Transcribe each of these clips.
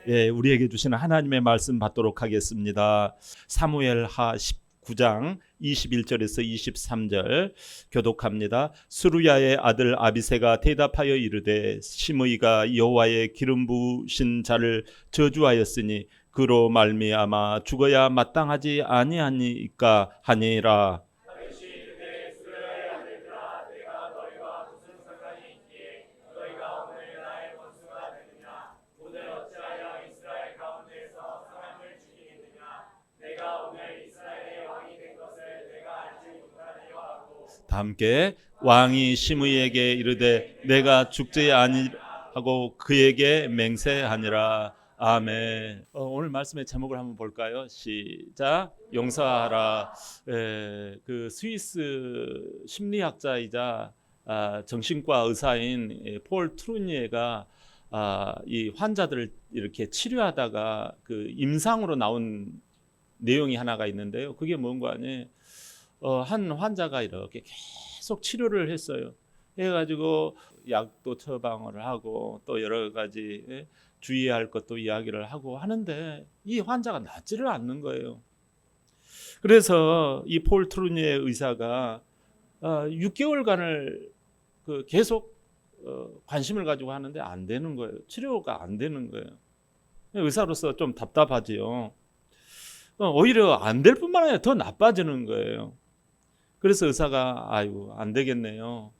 예, 우리에게 주시는 하나님의 말씀 받도록 하겠습니다. 사무엘하 19장 21절에서 23절 교독합니다. 스루야의 아들 아비새가 대답하여 이르되 시므이가 여호와의 기름 부으신 자를 저주하였으니 그로 말미암아 죽어야 마땅하지 아니하니까 하니라. 다 함께 왕이 시므이에게 이르되 내가 죽지 아니하고 그에게 맹세하니라. 아멘. 오늘 말씀의 제목을 한번 볼까요? 시작. 용서하라. 그 스위스 심리학자이자 정신과 의사인 폴 트루니에가 이 환자들을 이렇게 치료하다가 그 임상으로 나온 내용이 하나가 있는데요. 그게 뭔가 하니 한 환자가 이렇게 계속 치료를 했어요. 해가지고 약도 처방을 하고 또 여러 가지 주의해야 할 것도 이야기를 하고 하는데 이 환자가 낫지를 않는 거예요. 그래서 이 폴 트루니의 의사가 6개월간을 계속 관심을 가지고 하는데 안 되는 거예요. 치료가 안 되는 거예요. 의사로서 좀 답답하지요. 오히려 안 될 뿐만 아니라 더 나빠지는 거예요. 그래서 의사가 아이고 안 되겠네요.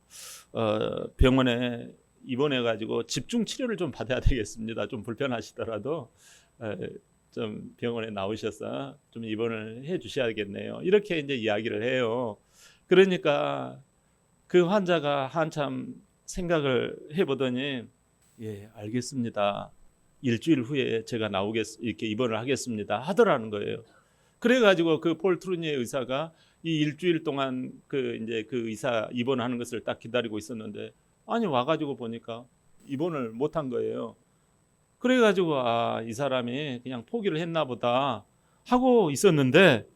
병원에 입원해가지고 집중 치료를 좀 받아야 되겠습니다. 좀 불편하시더라도 좀 병원에 나오셔서 좀 입원을 해주셔야겠네요. 이렇게 이제 이야기를 해요. 그러니까 그 환자가 한참 생각을 해보더니 예 알겠습니다. 일주일 후에 제가 이렇게 입원을 하겠습니다. 하더라는 거예요. 그래가지고 그 폴 트루니의 의사가 이 일주일 동안 이제 그 의사 입원하는 것을 딱 기다리고 있었는데 아니 와가지고 보니까 입원을 못한 거예요. 그래가지고 이 사람이 그냥 포기를 했나 보다 하고 있었는데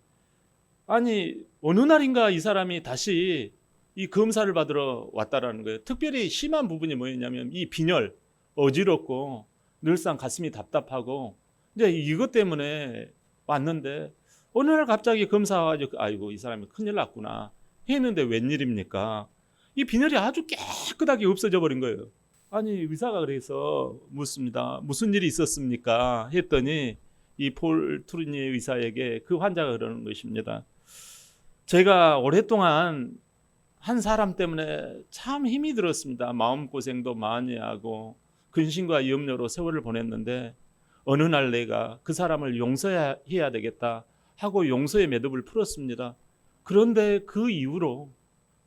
아니 어느 날인가 이 사람이 다시 이 검사를 받으러 왔다라는 거예요. 특별히 심한 부분이 뭐였냐면 이 빈혈, 어지럽고 늘상 가슴이 답답하고 이제 이것 때문에 왔는데 어느 날 갑자기 검사 와가지고 아이고 이 사람이 큰일 났구나 했는데 웬일입니까? 이 빈혈이 아주 깨끗하게 없어져 버린 거예요. 아니 의사가 그래서 묻습니다. 무슨 일이 있었습니까? 했더니 이 폴 트루니 의사에게 그 환자가 그러는 것입니다. 제가 오랫동안 한 사람 때문에 참 힘이 들었습니다. 마음고생도 많이 하고 근심과 염려로 세월을 보냈는데 어느 날 내가 그 사람을 용서해야 되겠다 하고 용서의 매듭을 풀었습니다. 그런데 그 이후로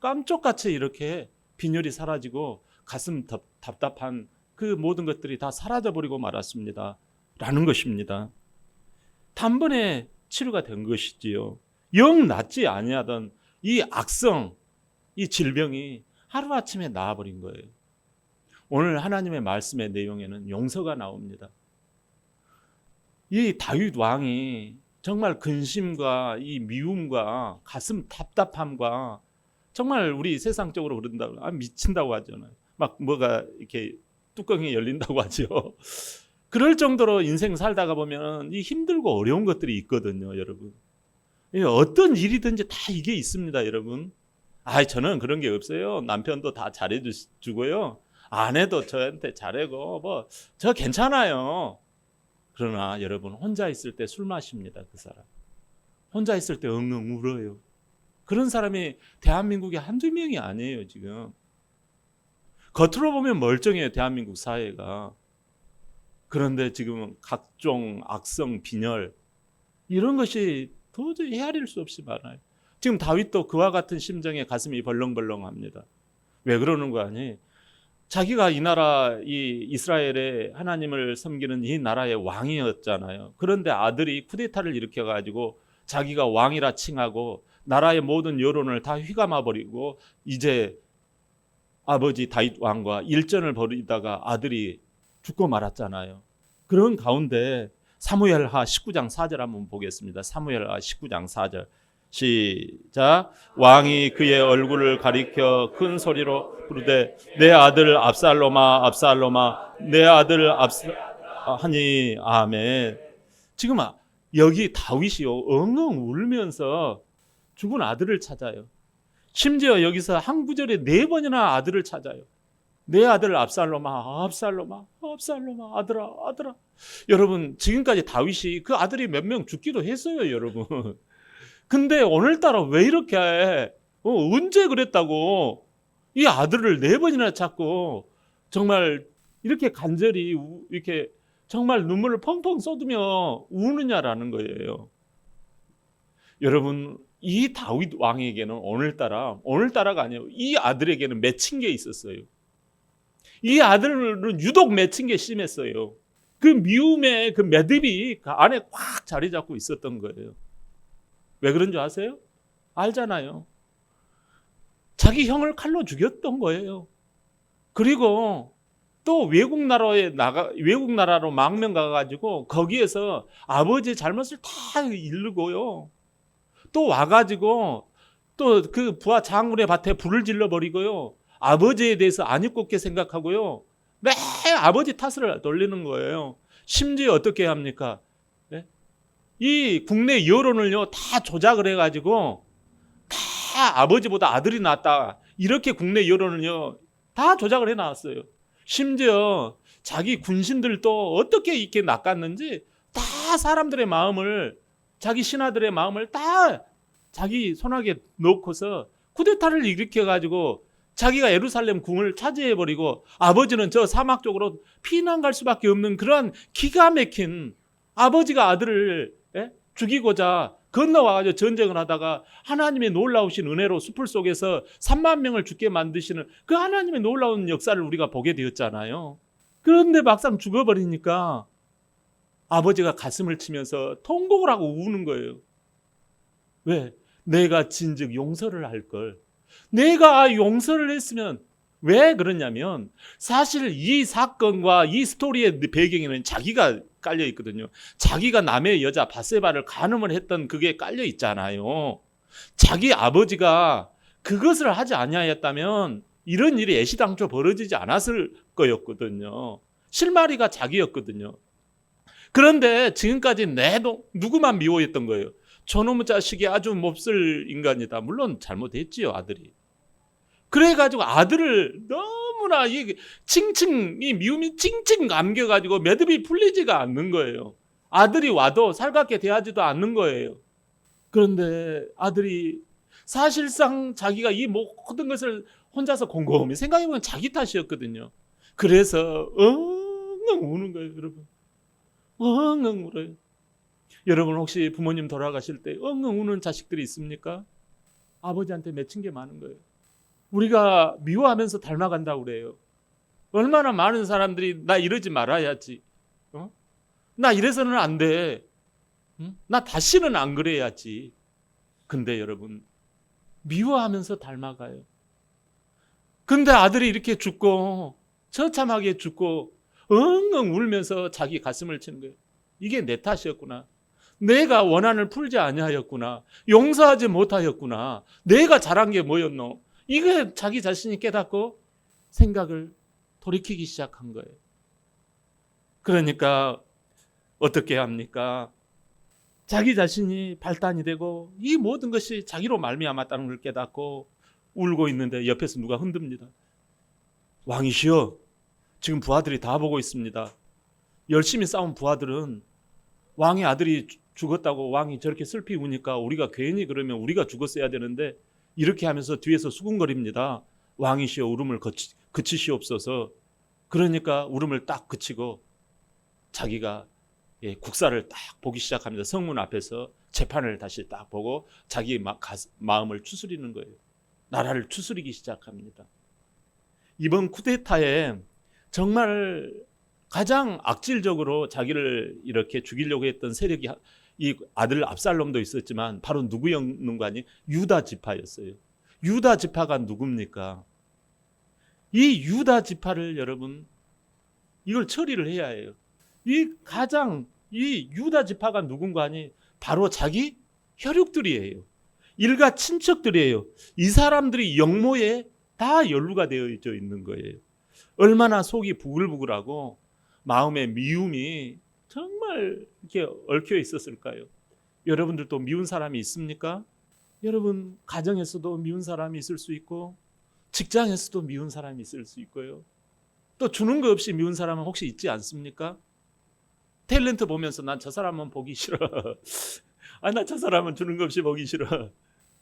깜짝같이 이렇게 빈혈이 사라지고 가슴 답답한 그 모든 것들이 다 사라져버리고 말았습니다. 라는 것입니다. 단번에 치료가 된 것이지요. 영 낫지 아니하던 이 악성, 이 질병이 하루아침에 나아버린 거예요. 오늘 하나님의 말씀의 내용에는 용서가 나옵니다. 이 다윗 왕이 정말 근심과 이 미움과 가슴 답답함과 정말 우리 세상적으로 그런다고 미친다고 하잖아요. 막 뭐가 이렇게 뚜껑이 열린다고 하죠. 그럴 정도로 인생 살다가 보면 이 힘들고 어려운 것들이 있거든요, 여러분. 어떤 일이든지 다 이게 있습니다, 여러분. 저는 그런 게 없어요. 남편도 다 잘해주고요. 아내도 저한테 잘하고 저 괜찮아요. 그러나 여러분 혼자 있을 때 술 마십니다. 그 사람 혼자 있을 때 엉엉 울어요. 그런 사람이 대한민국에 한두 명이 아니에요. 지금 겉으로 보면 멀쩡해요, 대한민국 사회가. 그런데 지금 각종 악성 빈혈 이런 것이 도저히 헤아릴 수 없이 많아요. 지금 다윗도 그와 같은 심정에 가슴이 벌렁벌렁합니다. 왜 그러는 거 아니? 자기가 이 나라 이 이스라엘의 하나님을 섬기는 이 나라의 왕이었잖아요. 그런데 아들이 쿠데타를 일으켜가지고 자기가 왕이라 칭하고 나라의 모든 여론을 다 휘감아 버리고 이제 아버지 다윗 왕과 일전을 벌이다가 아들이 죽고 말았잖아요. 그런 가운데 사무엘하 19장 4절 한번 보겠습니다. 사무엘하 19장 4절 시작. 왕이 그의 얼굴을 가리켜 큰 소리로 부르되 내 아들 압살롬아 압살롬아 내 아들 하니 아멘. 지금 여기 다윗이요 엉엉 울면서 죽은 아들을 찾아요. 심지어 여기서 한 구절에 4번이나 아들을 찾아요. 내 아들 압살롬아, 압살롬아, 압살롬아, 아들아, 아들아. 여러분 지금까지 다윗이 그 아들이 몇 명 죽기도 했어요, 여러분. 근데 오늘따라 왜 이렇게 언제 그랬다고 이 아들을 4번이나 찾고 정말 이렇게 간절히 이렇게 정말 눈물을 펑펑 쏟으며 우느냐라는 거예요. 여러분 이 다윗 왕에게는 오늘따라가 아니에요. 이 아들에게는 맺힌 게 있었어요. 이 아들은 유독 맺힌 게 심했어요. 그 미움의 그 매듭이 그 안에 꽉 자리 잡고 있었던 거예요. 왜 그런 줄 아세요? 알잖아요. 자기 형을 칼로 죽였던 거예요. 그리고 또 외국 나라로 망명 가가지고 거기에서 아버지의 잘못을 다 이르고요. 또 와가지고 또 그 부하 장군의 밭에 불을 질러버리고요. 아버지에 대해서 안 입곱게 생각하고요. 매 아버지 탓을 돌리는 거예요. 심지어 어떻게 합니까? 네? 이 국내 여론을요 다 조작을 해가지고 다 아버지보다 아들이 낫다 이렇게 국내 여론을요 다 조작을 해놨어요. 심지어 자기 군신들도 어떻게 이렇게 낚았는지 다 사람들의 마음을 자기 신하들의 마음을 다 자기 손아귀에 넣고서 쿠데타를 일으켜가지고 자기가 예루살렘 궁을 차지해버리고 아버지는 저 사막 쪽으로 피난 갈 수밖에 없는 그러한 기가 막힌 아버지가 아들을 죽이고자 건너와가지고 전쟁을 하다가 하나님의 놀라우신 은혜로 숲을 속에서 3만 명을 죽게 만드시는 그 하나님의 놀라운 역사를 우리가 보게 되었잖아요. 그런데 막상 죽어버리니까 아버지가 가슴을 치면서 통곡을 하고 우는 거예요. 왜? 내가 진즉 용서를 할 걸. 내가 용서를 했으면 왜 그러냐면 사실 이 사건과 이 스토리의 배경에는 자기가 깔려 있거든요. 자기가 남의 여자 바세바를 간음을 했던 그게 깔려 있잖아요. 자기 아버지가 그것을 하지 아니하였다면 이런 일이 애시당초 벌어지지 않았을 거였거든요. 실마리가 자기였거든요. 그런데 지금까지 누구만 미워했던 거예요. 저놈의 자식이 아주 몹쓸 인간이다. 물론 잘못했지요, 아들이. 그래가지고 아들을 너무나 이 미움이 칭칭 감겨가지고 매듭이 풀리지가 않는 거예요. 아들이 와도 살갑게 대하지도 않는 거예요. 그런데 아들이 사실상 자기가 이 모든 것을 혼자서 곰곰이 생각해보면 자기 탓이었거든요. 그래서 엉엉 우는 거예요, 여러분. 엉엉 울어요. 여러분 혹시 부모님 돌아가실 때 엉엉 우는 자식들이 있습니까? 아버지한테 맺힌 게 많은 거예요. 우리가 미워하면서 닮아간다고 그래요. 얼마나 많은 사람들이 나 이러지 말아야지. 나 이래서는 안 돼. 나 다시는 안 그래야지. 근데 여러분 미워하면서 닮아가요. 근데 아들이 이렇게 죽고 처참하게 죽고 엉엉 울면서 자기 가슴을 치는 거예요. 이게 내 탓이었구나. 내가 원한을 풀지 아니하였구나. 용서하지 못하였구나. 내가 잘한 게 뭐였노? 이게 자기 자신이 깨닫고 생각을 돌이키기 시작한 거예요. 그러니까 어떻게 합니까? 자기 자신이 발단이 되고 이 모든 것이 자기로 말미암았다는 걸 깨닫고 울고 있는데 옆에서 누가 흔듭니다. 왕이시여, 지금 부하들이 다 보고 있습니다. 열심히 싸운 부하들은 왕의 아들이 죽었다고 왕이 저렇게 슬피 우니까 우리가 괜히 그러면 우리가 죽었어야 되는데 이렇게 하면서 뒤에서 수군거립니다. 왕이시여 울음을 그치시옵소서. 그러니까 울음을 딱 그치고 자기가 국사를 딱 보기 시작합니다. 성문 앞에서 재판을 다시 딱 보고 자기 마음을 추스리는 거예요. 나라를 추스리기 시작합니다. 이번 쿠데타에 정말 가장 악질적으로 자기를 이렇게 죽이려고 했던 세력이 이 아들 압살롬도 있었지만 바로 누구였는가 하니 유다 지파였어요. 유다 지파가 누굽니까? 이 유다 지파를 여러분 이걸 처리를 해야 해요. 이 유다 지파가 누군가 하니 바로 자기 혈육들이에요. 일가 친척들이에요. 이 사람들이 영모에 다 연루가 되어 있는 거예요. 얼마나 속이 부글부글하고 마음의 미움이 정말 이렇게 얽혀 있었을까요? 여러분들도 미운 사람이 있습니까? 여러분 가정에서도 미운 사람이 있을 수 있고 직장에서도 미운 사람이 있을 수 있고요. 또 주는 거 없이 미운 사람은 혹시 있지 않습니까? 탤런트 보면서 난 저 사람은 보기 싫어. 아, 나 저 사람은 주는 거 없이 보기 싫어.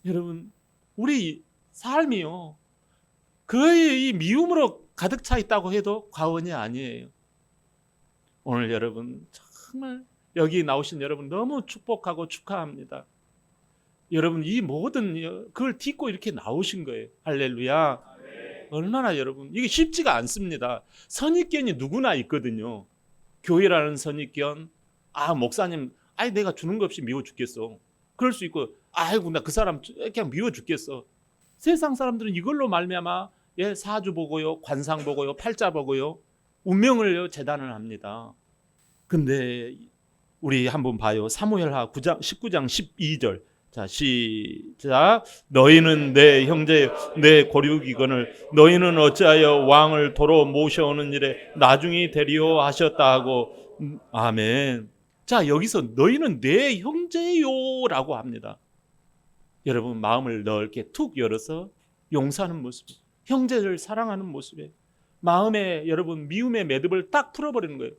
여러분 우리 삶이요 거의 이 미움으로 가득 차 있다고 해도 과언이 아니에요. 오늘 여러분 정말 여기 나오신 여러분 너무 축복하고 축하합니다. 여러분 이 모든 그걸 딛고 이렇게 나오신 거예요. 할렐루야. 얼마나 여러분 이게 쉽지가 않습니다. 선입견이 누구나 있거든요. 교회라는 선입견. 아 목사님 아이 내가 주는 거 없이 미워 죽겠어. 그럴 수 있고 아이고 나 그 사람 그냥 미워 죽겠어. 세상 사람들은 이걸로 말미암아 사주 보고요 관상 보고요 팔자 보고요 운명을 재단을 합니다. 근데 우리 한번 봐요. 사무엘하 9장 19장 12절. 자 시작. 너희는 내 형제 내 고륙이거늘 너희는 어찌하여 왕을 도로 모셔오는 일에 나중이 되리오 하셨다 하고 아멘. 자 여기서 너희는 내 형제요라고 합니다. 여러분 마음을 넓게 툭 열어서 용서하는 모습, 형제를 사랑하는 모습에 마음에 여러분 미움의 매듭을 딱 풀어버리는 거예요.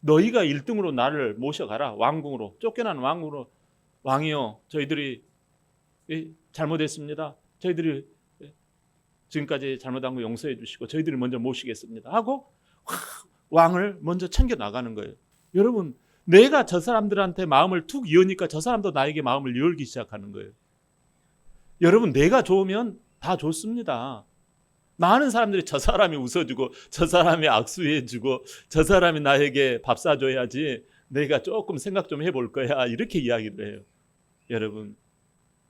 너희가 1등으로 나를 모셔가라. 왕궁으로 쫓겨난 왕궁으로. 왕이요 저희들이 잘못했습니다. 저희들이 지금까지 잘못한 거 용서해 주시고 저희들이 먼저 모시겠습니다 하고 왕을 먼저 챙겨 나가는 거예요. 여러분 내가 저 사람들한테 마음을 툭 여니까 저 사람도 나에게 마음을 열기 시작하는 거예요. 여러분 내가 좋으면 다 좋습니다. 많은 사람들이 저 사람이 웃어주고 저 사람이 악수해주고 저 사람이 나에게 밥 사줘야지 내가 조금 생각 좀 해볼 거야 이렇게 이야기를 해요. 여러분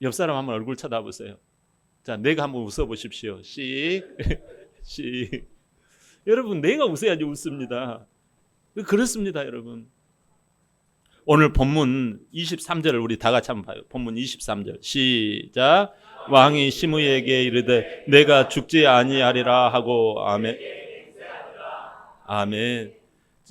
옆 사람 한번 얼굴 쳐다보세요. 자 내가 한번 웃어보십시오. 씩. 여러분 내가 웃어야지 웃습니다. 그렇습니다 여러분. 오늘 본문 23절을 우리 다 같이 한번 봐요. 본문 23절 시작. 왕이 시므이에게 이르되 내가 죽지 아니하리라 하고 아멘. 아멘.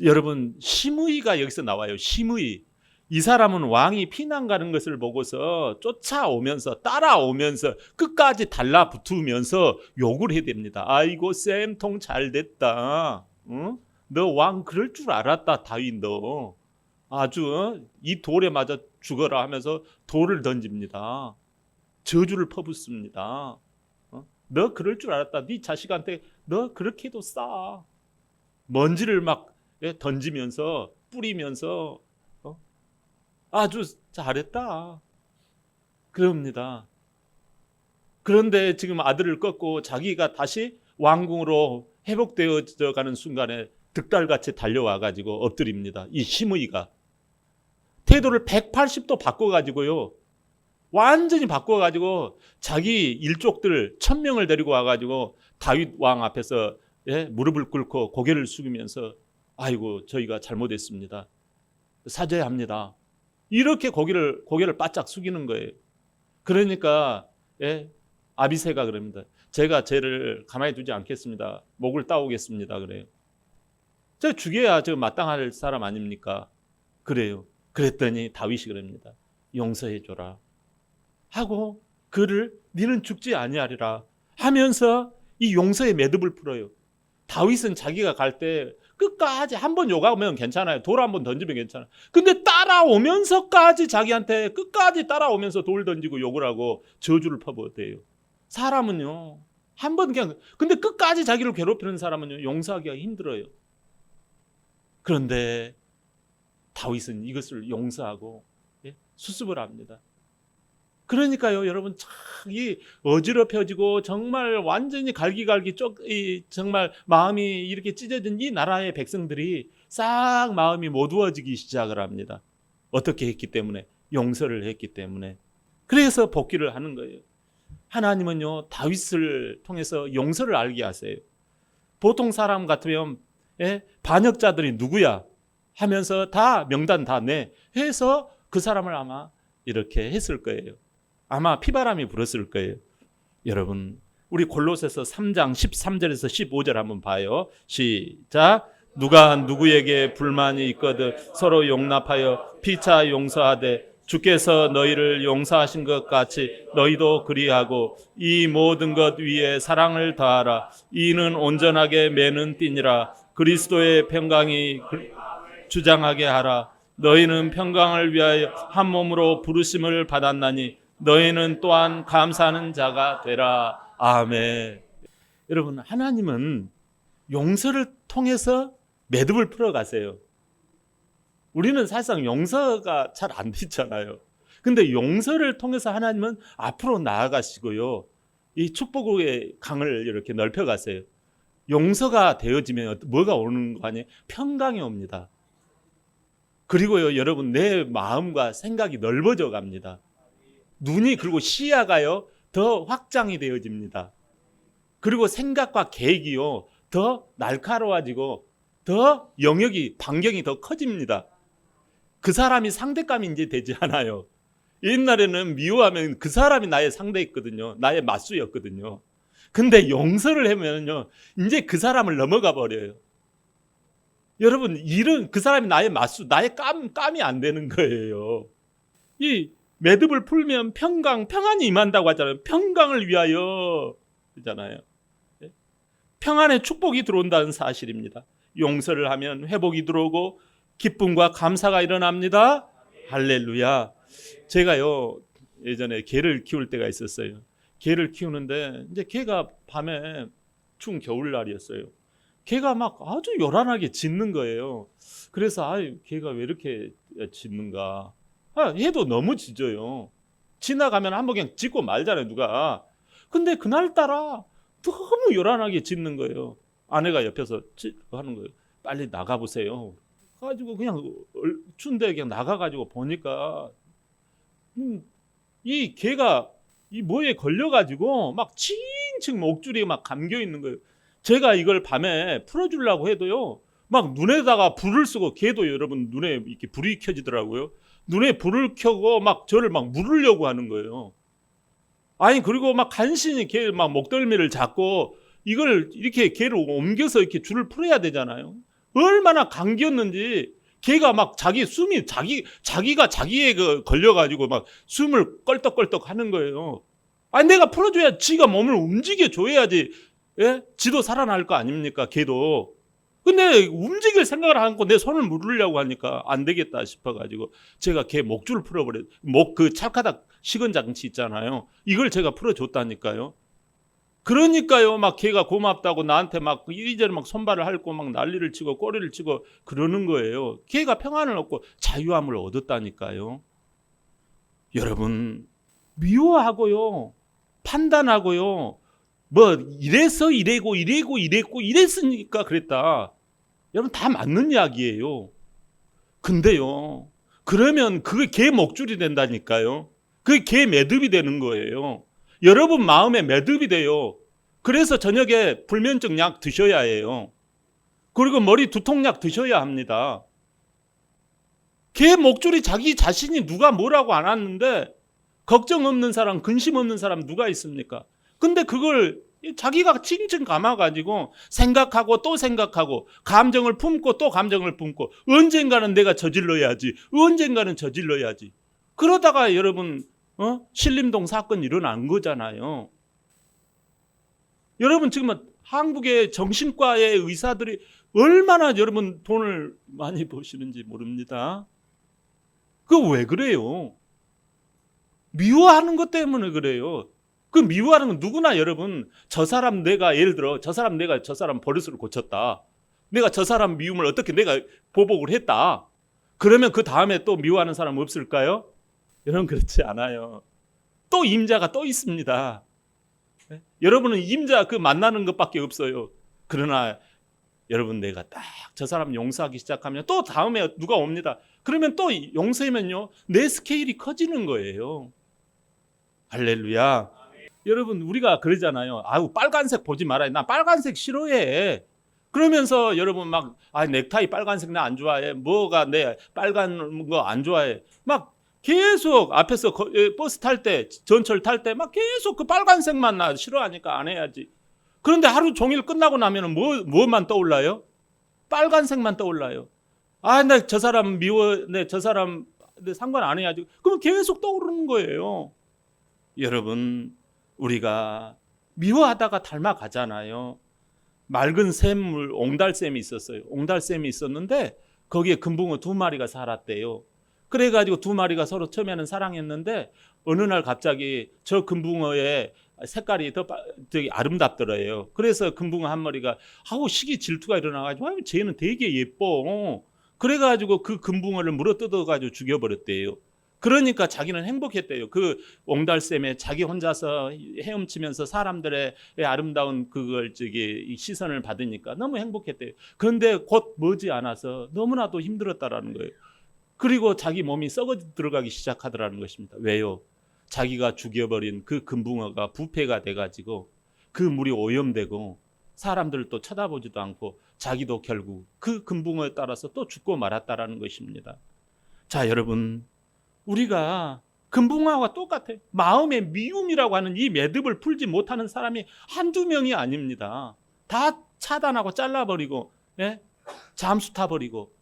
여러분 시므이가 여기서 나와요. 시므이. 이 사람은 왕이 피난 가는 것을 보고서 쫓아오면서 따라오면서 끝까지 달라붙으면서 욕을 해야 됩니다. 아이고 쌤통 잘됐다. 응? 너 왕 그럴 줄 알았다 다윗 너. 아주 이 돌에 맞아 죽어라 하면서 돌을 던집니다. 저주를 퍼붓습니다. 너 그럴 줄 알았다. 네 자식한테 너 그렇게도 싸. 먼지를 막 던지면서 뿌리면서 아주 잘했다. 그럽니다. 그런데 지금 아들을 꺾고 자기가 다시 왕궁으로 회복되어 가는 순간에 득달같이 달려와 가지고 엎드립니다. 이 시므이가 태도를 180도 바꿔가지고요. 완전히 바꿔가지고 자기 일족들 1000명을 데리고 와가지고 다윗 왕 앞에서 무릎을 꿇고 고개를 숙이면서 아이고 저희가 잘못했습니다. 사죄합니다. 이렇게 고개를 바짝 숙이는 거예요. 그러니까 아비새가 그럽니다. 제가 쟤를 가만히 두지 않겠습니다. 목을 따오겠습니다. 그래요. 제가 죽여야 저 마땅할 사람 아닙니까? 그래요. 그랬더니 다윗이 그럽니다. 용서해 줘라 하고 그를 니는 죽지 아니하리라 하면서 이 용서의 매듭을 풀어요. 다윗은 자기가 갈 때 끝까지 한 번 욕하면 괜찮아요. 돌 한 번 던지면 괜찮아요. 근데 따라오면서까지 자기한테 끝까지 따라오면서 돌 던지고 욕을 하고 저주를 퍼부어대요. 사람은요 한 번 그냥 근데 끝까지 자기를 괴롭히는 사람은요 용서하기가 힘들어요. 그런데 다윗은 이것을 용서하고 수습을 합니다. 그러니까요, 여러분 이 어지럽혀지고 정말 완전히 갈기갈기 정말 마음이 이렇게 찢어진 이 나라의 백성들이 싹 마음이 모두어지기 시작을 합니다. 어떻게 했기 때문에? 용서를 했기 때문에. 그래서 복귀를 하는 거예요. 하나님은요 다윗을 통해서 용서를 알게 하세요. 보통 사람 같으면 반역자들이 누구야 하면서 다 명단 다 해서 그 사람을 아마 이렇게 했을 거예요. 아마 피바람이 불었을 거예요. 여러분 우리 골로새서 3장 13절에서 15절 한번 봐요. 시작. 누가 누구에게 불만이 있거든 서로 용납하여 피차 용서하되 주께서 너희를 용서하신 것 같이 너희도 그리하고 이 모든 것 위에 사랑을 더하라. 이는 온전하게 매는 띠니라. 그리스도의 평강이 주장하게 하라. 너희는 평강을 위하여 한 몸으로 부르심을 받았나니 너희는 또한 감사하는 자가 되라. 아멘. 여러분, 하나님은 용서를 통해서 매듭을 풀어가세요. 우리는 사실상 용서가 잘 안 되잖아요. 근데 용서를 통해서 하나님은 앞으로 나아가시고요. 이 축복의 강을 이렇게 넓혀가세요. 용서가 되어지면 뭐가 오는 거 아니에요? 평강이 옵니다. 그리고요, 여러분, 내 마음과 생각이 넓어져 갑니다. 눈이, 그리고 시야가요, 더 확장이 되어집니다. 그리고 생각과 계획이요, 더 날카로워지고, 더 영역이, 반경이 더 커집니다. 그 사람이 상대감이 이제 되지 않아요. 옛날에는 미워하면 그 사람이 나의 상대였거든요. 나의 맞수였거든요. 근데 용서를 하면요, 이제 그 사람을 넘어가 버려요. 여러분, 일은 그 사람이 나의 맞수, 나의 깜이 안 되는 거예요. 이 매듭을 풀면 평안이 임한다고 하잖아요. 평강을 위하여 그러잖아요. 평안의 축복이 들어온다는 사실입니다. 용서를 하면 회복이 들어오고 기쁨과 감사가 일어납니다. 할렐루야. 제가요, 예전에 개를 키울 때가 있었어요. 개를 키우는데 이제 개가 밤에 추운 겨울날이었어요. 개가 막 아주 요란하게 짖는 거예요. 그래서 개가 왜 이렇게 짖는가? 얘도 너무 짖어요. 지나가면 한번 그냥 짖고 말잖아요, 누가. 근데 그날따라 너무 요란하게 짖는 거예요. 아내가 옆에서 하는 거예요. 빨리 나가보세요. 가지고 그냥 추운데 그냥 나가가지고 보니까 이 개가 이 뭐에 걸려가지고 막 칭칭 목줄이 막 감겨 있는 거예요. 제가 이걸 밤에 풀어주려고 해도요, 막 눈에다가 불을 쓰고, 개도 여러분 눈에 이렇게 불이 켜지더라고요. 눈에 불을 켜고 막 저를 막 물으려고 하는 거예요. 아니, 그리고 막 간신히 개 막 목덜미를 잡고 이걸 이렇게 개를 옮겨서 이렇게 줄을 풀어야 되잖아요. 얼마나 감겼는지 개가 막 자기가 자기에 걸려가지고 막 숨을 껄떡껄떡 하는 거예요. 아니, 내가 풀어줘야 지가 몸을 움직여 줘야지, 예? 지도 살아날 거 아닙니까, 개도. 근데 움직일 생각을 안 하고 내 손을 물으려고 하니까 안 되겠다 싶어가지고 제가 개 목줄을 풀어버렸어요. 그 찰카닥 식은 장치 있잖아요. 이걸 제가 풀어줬다니까요. 그러니까요, 막 개가 고맙다고 나한테 막 이리저리 막 손발을 핥고 막 난리를 치고 꼬리를 치고 그러는 거예요. 개가 평안을 얻고 자유함을 얻었다니까요. 여러분, 미워하고요, 판단하고요, 뭐 이래서 이랬고 이랬으니까 그랬다, 여러분, 다 맞는 이야기예요. 근데요, 그러면 그게 개 목줄이 된다니까요. 그게 개 매듭이 되는 거예요. 여러분 마음에 매듭이 돼요. 그래서 저녁에 불면증 약 드셔야 해요. 그리고 머리 두통약 드셔야 합니다. 개 목줄이 자기 자신이 누가 뭐라고 안 왔는데 걱정 없는 사람, 근심 없는 사람 누가 있습니까? 근데 그걸 자기가 칭칭 감아가지고 생각하고 또 생각하고 감정을 품고 또 감정을 품고 언젠가는 내가 저질러야지, 언젠가는 저질러야지. 그러다가 여러분 신림동 사건 일어난 거잖아요. 여러분, 지금 한국의 정신과의 의사들이 얼마나 여러분 돈을 많이 버시는지 모릅니다. 그거 왜 그래요? 미워하는 것 때문에 그래요. 그 미워하는 건 누구나, 여러분, 저 사람 내가, 예를 들어 저 사람 내가 저 사람 버릇을 고쳤다, 내가 저 사람 미움을 어떻게 내가 보복을 했다, 그러면 그 다음에 또 미워하는 사람 없을까요? 여러분, 그렇지 않아요. 또 임자가 또 있습니다. 네? 여러분은 임자 그 만나는 것밖에 없어요. 그러나 여러분, 내가 딱 저 사람 용서하기 시작하면 또 다음에 누가 옵니다. 그러면 또 용서하면요, 내 스케일이 커지는 거예요. 할렐루야. 여러분, 우리가 그러잖아요. 아유, 빨간색 보지 말아요. 나 빨간색 싫어해. 그러면서 여러분 막 넥타이 빨간색 나 안 좋아해. 뭐가 내 빨간 거 안 좋아해. 막 계속 앞에서 버스 탈 때, 전철 탈 때 막 계속 그 빨간색만 나 싫어하니까 안 해야지. 그런데 하루 종일 끝나고 나면은 뭐만 떠올라요? 빨간색만 떠올라요. 아, 나 저 사람 미워, 저 사람 상관 안 해야지. 그럼 계속 떠오르는 거예요. 여러분, 우리가 미워하다가 닮아가잖아요. 맑은 샘물, 옹달샘이 있었어요. 옹달샘이 있었는데 거기에 금붕어 2마리가 살았대요. 그래가지고 2마리가 서로 처음에는 사랑했는데 어느 날 갑자기 저 금붕어의 색깔이 더 되게 아름답더래요. 그래서 금붕어 한 마리가 시기 질투가 일어나가지고 쟤는 되게 예뻐. 그래가지고 그 금붕어를 물어뜯어가지고 죽여버렸대요. 그러니까 자기는 행복했대요. 그 옹달샘에 자기 혼자서 헤엄치면서 사람들의 아름다운 그걸 시선을 받으니까 너무 행복했대요. 그런데 곧 머지않아서 너무나도 힘들었다라는 거예요. 그리고 자기 몸이 썩어 들어가기 시작하더라는 것입니다. 왜요? 자기가 죽여버린 그 금붕어가 부패가 돼가지고 그 물이 오염되고 사람들을 또 쳐다보지도 않고 자기도 결국 그 금붕어에 따라서 또 죽고 말았다라는 것입니다. 자, 여러분, 우리가 금붕어와 똑같아요. 마음의 미움이라고 하는 이 매듭을 풀지 못하는 사람이 한두 명이 아닙니다. 다 차단하고 잘라버리고, 잠수 타버리고,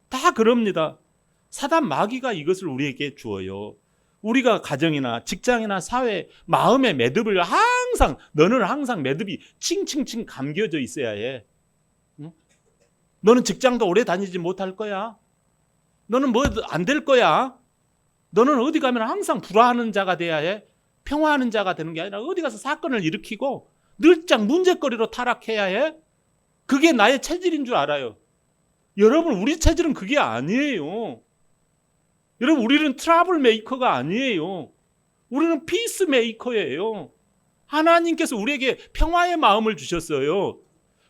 다 그럽니다. 사단 마귀가 이것을 우리에게 주어요. 우리가 가정이나 직장이나 사회, 마음의 매듭을 너는 항상 매듭이 칭칭칭 감겨져 있어야 해. 응? 너는 직장도 오래 다니지 못할 거야. 너는 뭐 안 될 거야. 너는 어디 가면 항상 불화하는 자가 돼야 해. 평화하는 자가 되는 게 아니라 어디 가서 사건을 일으키고 늘상 문제거리로 타락해야 해. 그게 나의 체질인 줄 알아요. 여러분, 우리 체질은 그게 아니에요. 여러분, 우리는 트러블 메이커가 아니에요. 우리는 피스 메이커예요. 하나님께서 우리에게 평화의 마음을 주셨어요.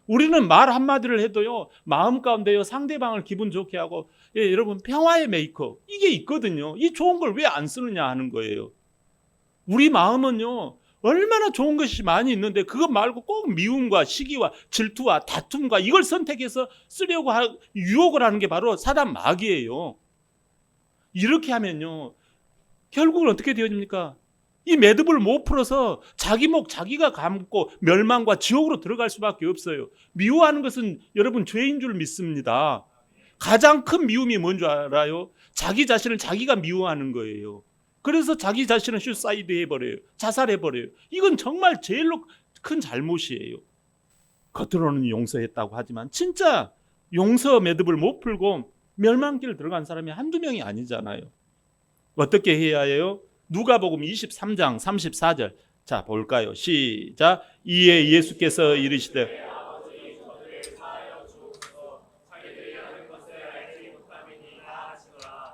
우리는 말 한마디를 해도요, 마음 가운데요, 상대방을 기분 좋게 하고, 여러분, 평화의 메이커, 이게 있거든요. 이 좋은 걸 왜 안 쓰느냐 하는 거예요. 우리 마음은요, 얼마나 좋은 것이 많이 있는데 그것 말고 꼭 미움과 시기와 질투와 다툼과 이걸 선택해서 쓰려고 유혹을 하는 게 바로 사단 마귀예요. 이렇게 하면요, 결국은 어떻게 되어집니까? 이 매듭을 못 풀어서 자기 목 자기가 감고 멸망과 지옥으로 들어갈 수밖에 없어요. 미워하는 것은 여러분 죄인 줄 믿습니다. 가장 큰 미움이 뭔 줄 알아요? 자기 자신을 자기가 미워하는 거예요. 그래서 자기 자신을 슈사이드 해버려요. 자살해버려요. 이건 정말 제일로 큰 잘못이에요. 겉으로는 용서했다고 하지만 진짜 용서 매듭을 못 풀고 멸망길 들어간 사람이 한두 명이 아니잖아요. 어떻게 해야 해요? 누가복음 23장 34절. 자, 볼까요? 시작. 이에 예수께서 이르시되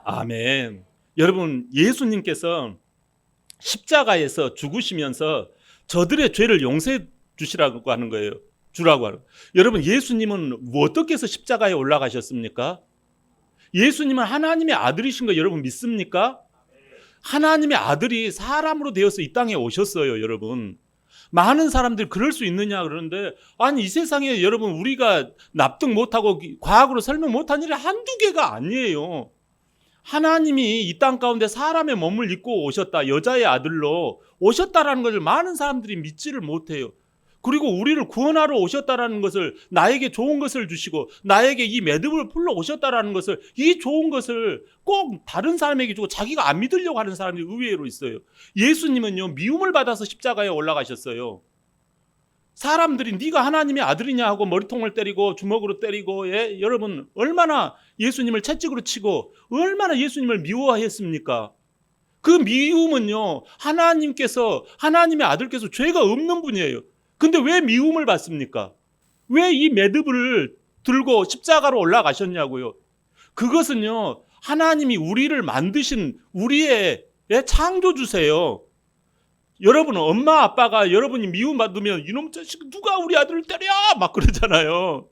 아멘. 여러분, 예수님께서 십자가에서 죽으시면서 저들의 죄를 용서해 주시라고 하는 거예요. 주라고 하는. 여러분, 예수님은 어떻게 해서 십자가에 올라가셨습니까? 예수님은 하나님의 아들이신 거 여러분 믿습니까? 하나님의 아들이 사람으로 되어서 이 땅에 오셨어요, 여러분. 많은 사람들이 그럴 수 있느냐 그러는데, 아니, 이 세상에 여러분 우리가 납득 못하고 과학으로 설명 못한 일이 한두 개가 아니에요. 하나님이 이 땅 가운데 사람의 몸을 입고 오셨다, 여자의 아들로 오셨다라는 것을 많은 사람들이 믿지를 못해요. 그리고 우리를 구원하러 오셨다라는 것을, 나에게 좋은 것을 주시고 나에게 이 매듭을 풀러 오셨다라는 것을, 이 좋은 것을 꼭 다른 사람에게 주고 자기가 안 믿으려고 하는 사람들이 의외로 있어요. 예수님은요, 미움을 받아서 십자가에 올라가셨어요. 사람들이 네가 하나님의 아들이냐 하고 머리통을 때리고 주먹으로 때리고, 여러분 얼마나 예수님을 채찍으로 치고 얼마나 예수님을 미워했습니까? 그 미움은요, 하나님의 아들께서 죄가 없는 분이에요. 근데 왜 미움을 받습니까? 왜 이 매듭을 들고 십자가로 올라가셨냐고요. 그것은요, 하나님이 우리를 만드신 우리의 창조주세요. 여러분, 엄마 아빠가 여러분이 미움받으면 이놈 자식 누가 우리 아들을 때려 막 그러잖아요.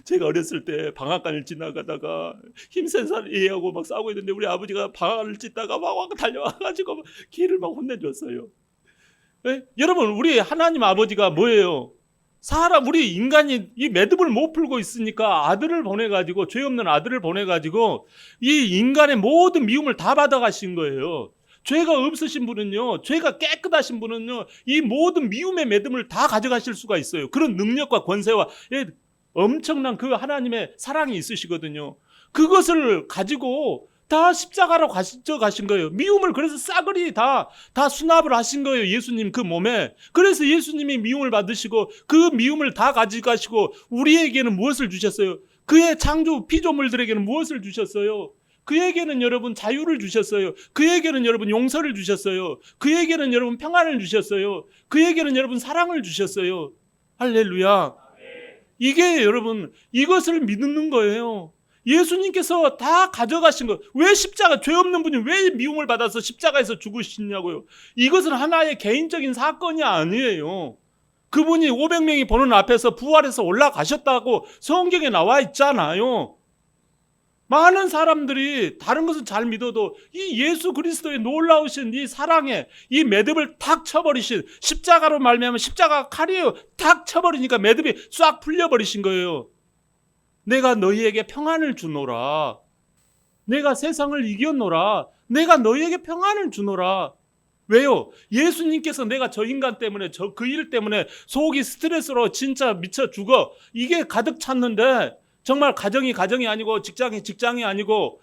제가 어렸을 때 방앗간을 지나가다가 힘센 애하고 막 싸우고 있는데 우리 아버지가 방앗간을 찢다가 막 달려와가지고 걔를 막 혼내줬어요. 여러분, 우리 하나님 아버지가 뭐예요? 우리 인간이 이 매듭을 못 풀고 있으니까 아들을 보내가지고, 죄 없는 아들을 보내가지고 이 인간의 모든 미움을 다 받아가신 거예요. 죄가 없으신 분은요, 죄가 깨끗하신 분은요, 이 모든 미움의 매듭을 다 가져가실 수가 있어요. 그런 능력과 권세와 엄청난 그 하나님의 사랑이 있으시거든요. 그것을 가지고 다 십자가로 가신 거예요. 미움을 그래서 싸그리 다 수납을 하신 거예요. 예수님 그 몸에. 그래서 예수님이 미움을 받으시고 그 미움을 다 가져가시고 우리에게는 무엇을 주셨어요? 그의 창조 피조물들에게는 무엇을 주셨어요? 그에게는 여러분 자유를 주셨어요. 그에게는 여러분 용서를 주셨어요. 그에게는 여러분 평안을 주셨어요. 그에게는 여러분 사랑을 주셨어요. 할렐루야. 이게 여러분 이것을 믿는 거예요. 예수님께서 다 가져가신 거. 왜 십자가, 죄 없는 분이 왜 미움을 받아서 십자가에서 죽으시냐고요. 이것은 하나의 개인적인 사건이 아니에요. 그분이 500명이 보는 앞에서 부활해서 올라가셨다고 성경에 나와 있잖아요. 많은 사람들이 다른 것은 잘 믿어도 이 예수 그리스도의 놀라우신 이 사랑에 이 매듭을 탁 쳐버리신, 십자가로 말미암아 십자가 칼이에요. 탁 쳐버리니까 매듭이 싹 풀려버리신 거예요. 내가 너희에게 평안을 주노라. 내가 세상을 이겼노라. 내가 너희에게 평안을 주노라. 왜요? 예수님께서 내가 저 인간 때문에, 그 일 때문에 속이 스트레스로 진짜 미쳐 죽어. 이게 가득 찼는데 정말 가정이 아니고 직장이 아니고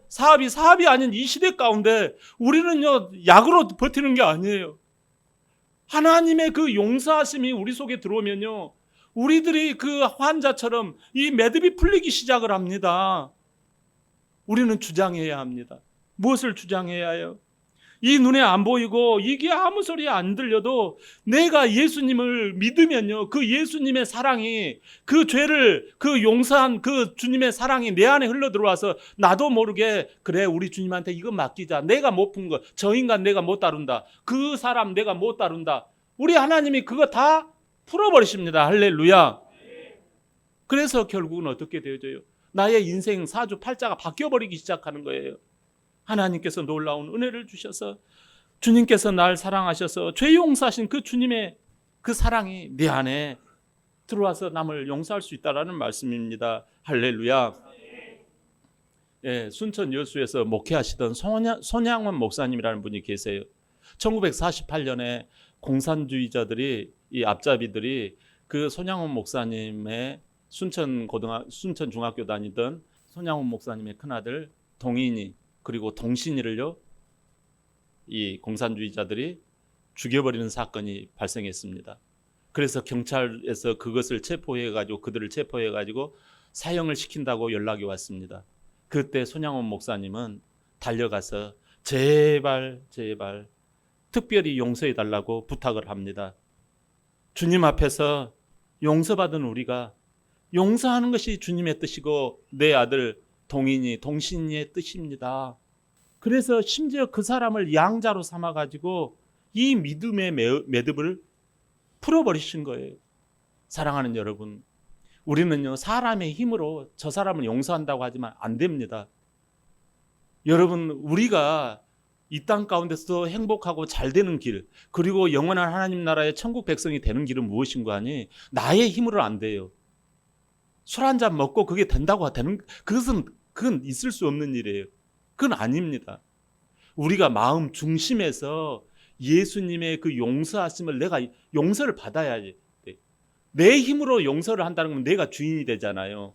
사업이 아닌 이 시대 가운데 우리는요 약으로 버티는 게 아니에요. 하나님의 그 용서하심이 우리 속에 들어오면요 우리들이 그 환자처럼 이 매듭이 풀리기 시작을 합니다. 우리는 주장해야 합니다. 무엇을 주장해야 해요? 이 눈에 안 보이고 이게 아무 소리 안 들려도 내가 예수님을 믿으면요 그 예수님의 사랑이, 그 죄를 그 용서한 그 주님의 사랑이 내 안에 흘러 들어와서 나도 모르게 그래 우리 주님한테 이거 맡기자. 내가 못 푼 거, 저 인간 내가 못 다룬다. 그 사람 내가 못 다룬다. 우리 하나님이 그거 다 풀어버리십니다. 할렐루야. 그래서 결국은 어떻게 되어져요? 나의 인생 사주팔자가 바뀌어버리기 시작하는 거예요. 하나님께서 놀라운 은혜를 주셔서 주님께서 날 사랑하셔서 죄 용서하신 그 주님의 그 사랑이 내 안에 들어와서 남을 용서할 수 있다라는 말씀입니다. 할렐루야. 예, 순천 여수에서 목회하시던 손양원 목사님이라는 분이 계세요. 1948년에 공산주의자들이, 이 앞잡이들이 그 손양원 목사님의 순천 중학교 다니던 손양원 목사님의 큰아들 동인이 그리고 동신이를요 이 공산주의자들이 죽여버리는 사건이 발생했습니다. 그래서 경찰에서 그것을 그들을 체포해가지고 사형을 시킨다고 연락이 왔습니다. 그때 손양원 목사님은 달려가서 제발 특별히 용서해달라고 부탁을 합니다. 주님 앞에서 용서받은 우리가 용서하는 것이 주님의 뜻이고 내 아들 동신이의 뜻입니다. 그래서 심지어 그 사람을 양자로 삼아가지고 이 믿음의 매듭을 풀어버리신 거예요. 사랑하는 여러분, 우리는요 사람의 힘으로 저 사람을 용서한다고 하지만 안 됩니다. 여러분, 우리가 이 땅 가운데서도 행복하고 잘 되는 길, 그리고 영원한 하나님 나라의 천국 백성이 되는 길은 무엇인가 하니 나의 힘으로 안 돼요. 술 한 잔 먹고 그게 된다고 되는, 그건 있을 수 없는 일이에요. 그건 아닙니다. 우리가 마음 중심에서 예수님의 그 용서하심을 내가 용서를 받아야 돼. 내 힘으로 용서를 한다는 건 내가 주인이 되잖아요.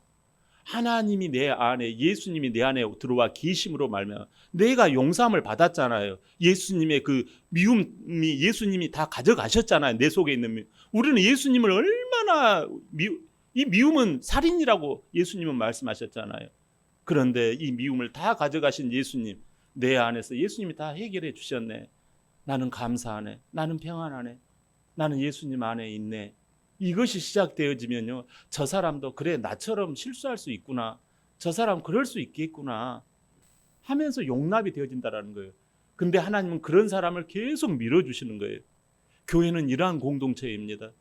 하나님이 내 안에, 예수님이 내 안에 들어와 계심으로 말면 내가 용서함을 받았잖아요. 예수님의 그 미움이 예수님이 다 가져가셨잖아요. 내 속에 있는 미움. 우리는 예수님을 얼마나 이 미움은 살인이라고 예수님은 말씀하셨잖아요. 그런데 이 미움을 다 가져가신 예수님, 내 안에서 예수님이 다 해결해 주셨네. 나는 감사하네. 나는 평안하네. 나는 예수님 안에 있네. 이것이 시작되어지면요, 저 사람도 그래 나처럼 실수할 수 있구나, 저 사람 그럴 수 있겠구나 하면서 용납이 되어진다라는 거예요. 근데 하나님은 그런 사람을 계속 밀어주시는 거예요. 교회는 이러한 공동체입니다.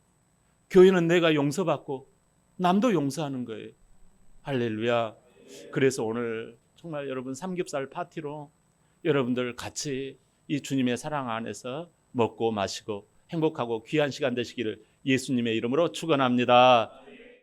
교회는 내가 용서받고 남도 용서하는 거예요. 할렐루야. 그래서 오늘 정말 여러분 삼겹살 파티로 여러분들 같이 이 주님의 사랑 안에서 먹고 마시고 행복하고 귀한 시간 되시기를 예수님의 이름으로 축원합니다.